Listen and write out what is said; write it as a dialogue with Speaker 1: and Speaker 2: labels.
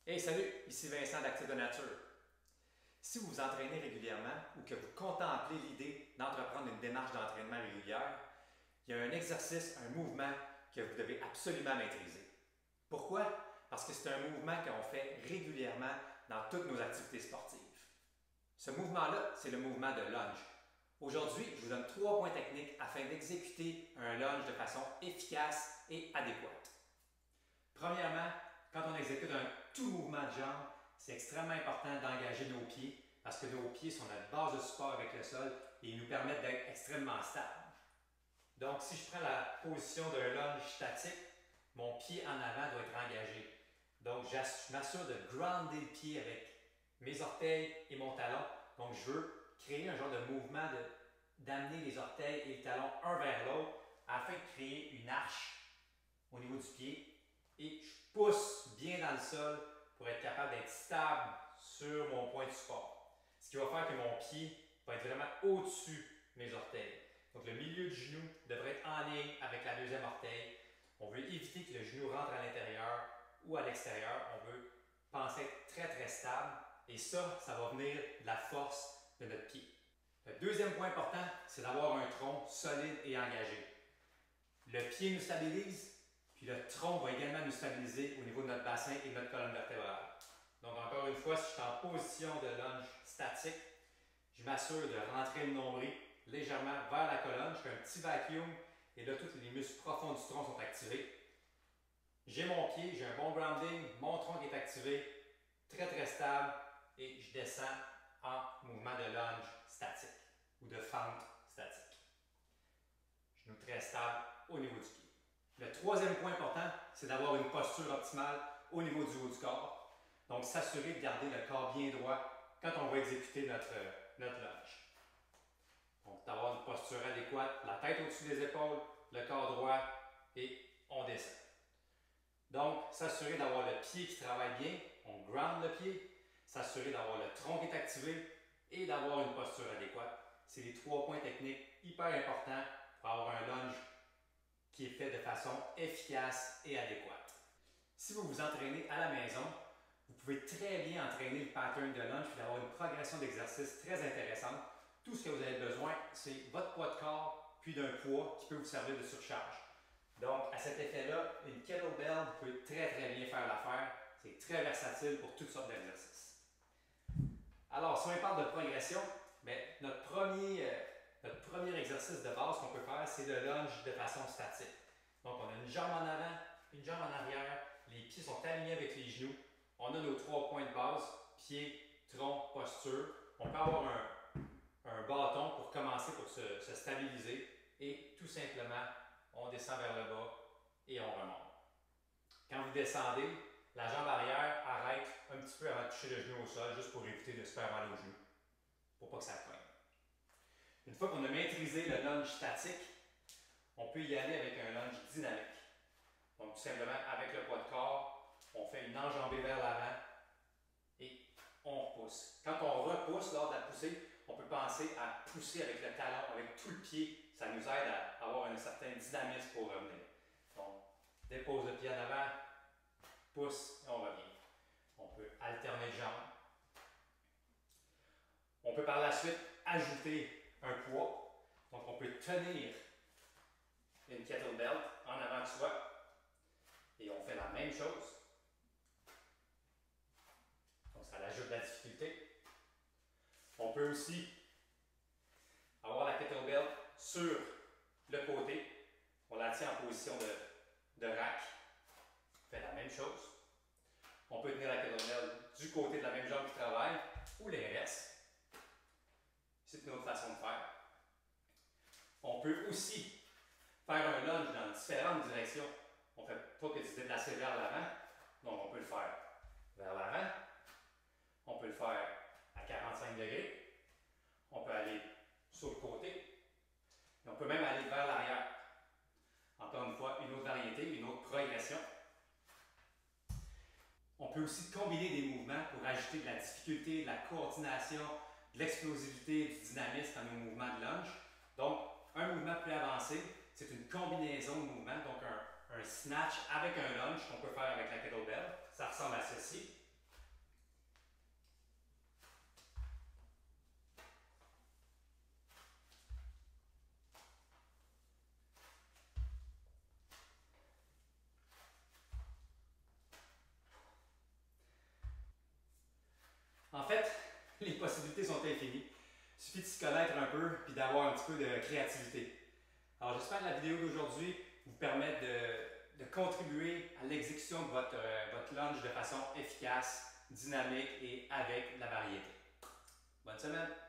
Speaker 1: Hey, salut, ici Vincent d'Active de Nature. Si vous vous entraînez régulièrement ou que vous contemplez l'idée d'entreprendre une démarche d'entraînement régulière, il y a un exercice, un mouvement que vous devez absolument maîtriser. Pourquoi? Parce que c'est un mouvement qu'on fait régulièrement dans toutes nos activités sportives. Ce mouvement-là, c'est le mouvement de lunge. Aujourd'hui, je vous donne 3 points techniques afin d'exécuter un lunge de façon efficace et adéquate. Premièrement, quand on exécute un tout mouvement de jambe, c'est extrêmement important d'engager nos pieds parce que nos pieds sont notre base de support avec le sol et ils nous permettent d'être extrêmement stables. Donc, si je prends la position d'un lunge statique, mon pied en avant doit être engagé. Donc, je m'assure de grounder le pied avec mes orteils et mon talon. Donc, je veux créer un genre de mouvement d'amener les orteils et le talon un vers l'autre afin de créer une arche au niveau du pied et je pousse bien dans le sol pour être capable d'être stable sur mon point de support. Ce qui va faire que mon pied va être vraiment au-dessus de mes orteils. Donc le milieu du genou devrait être en ligne avec la deuxième orteil. On veut éviter que le genou rentre à l'intérieur ou à l'extérieur. On veut penser être très très stable et ça va venir de la force de notre pied. Le deuxième point important, c'est d'avoir un tronc solide et engagé. Le pied nous stabilise, puis le tronc va également nous stabiliser au niveau de notre bassin et de notre colonne vertébrale. Donc encore une fois, si je suis en position de lunge statique, je m'assure de rentrer le nombril légèrement vers la colonne. Je fais un petit vacuum et là, tous les muscles profonds du tronc sont activés. J'ai mon pied, j'ai un bon grounding, mon tronc est activé, très très stable et je descends en mouvement de lunge statique ou de fente statique. Genou très stable au niveau du pied. Le troisième point important, c'est d'avoir une posture optimale au niveau du haut du corps. Donc, s'assurer de garder le corps bien droit quand on va exécuter notre lunge. Donc, d'avoir une posture adéquate, la tête au-dessus des épaules, le corps droit et on descend. Donc, s'assurer d'avoir le pied qui travaille bien, on ground le pied, s'assurer d'avoir le tronc qui est activé et d'avoir une posture adéquate. C'est les 3 points techniques hyper importants pour avoir un lunge qui est fait de façon efficace et adéquate. Si vous vous entraînez à la maison, vous pouvez très bien entraîner le pattern de lunge et avoir une progression d'exercice très intéressante. Tout ce que vous avez besoin, c'est votre poids de corps puis d'un poids qui peut vous servir de surcharge. Donc, à cet effet-là, une kettlebell peut très très bien faire l'affaire. C'est très versatile pour toutes sortes d'exercices. Alors, si on parle de progression, notre premier exercice de base qu'on peut faire, c'est le lunge de façon statique. Donc, on a une jambe en avant, une jambe en arrière, les pieds sont alignés avec les genoux. On a nos 3 points de base, pied, tronc, posture. On peut avoir un bâton pour commencer, pour se stabiliser. Et tout simplement, on descend vers le bas et on remonte. Quand vous descendez, la jambe arrière arrête un petit peu avant de toucher le genou au sol, juste pour éviter de se faire mal au genou, pour pas que ça cogne. Une fois qu'on a maîtrisé le lunge statique, on peut y aller avec un lunge dynamique. Donc, tout simplement, avec le poids de corps, on fait une enjambée vers l'avant et on repousse. Quand on repousse lors de la poussée, on peut penser à pousser avec le talon, avec tout le pied. Ça nous aide à avoir un certain dynamisme pour revenir. Donc, dépose le pied en avant, pousse et on revient. On peut alterner de jambes. On peut par la suite ajouter un poids. Donc, on peut tenir une kettlebell en avant de soi et on fait la même chose. Donc, ça ajoute de la difficulté. On peut aussi avoir la kettlebell sur le côté. On la tient en position de rack. On fait la même chose. On peut tenir la kettlebell du côté de la même jambe qui travaille ou l'inverse. C'est une autre façon de faire. On peut aussi faire un lunge dans différentes directions. On ne fait pas que de se déplacer vers l'avant. Donc, on peut le faire vers l'avant. On peut le faire à 45 degrés. On peut aller sur le côté. Et on peut même aller vers l'arrière. Encore une fois, une autre variété, une autre progression. On peut aussi combiner des mouvements pour ajouter de la difficulté, de la coordination, de l'explosivité, du dynamisme dans nos mouvements de lunge. Donc, un mouvement plus avancé, c'est une combinaison de mouvements, donc un snatch avec un lunge qu'on peut faire avec la kettlebell. Ça ressemble à ceci. Les possibilités sont infinies. Il suffit de s'y connaître un peu puis d'avoir un petit peu de créativité. Alors j'espère que la vidéo d'aujourd'hui vous permet de contribuer à l'exécution de votre lunch de façon efficace, dynamique et avec de la variété. Bonne semaine!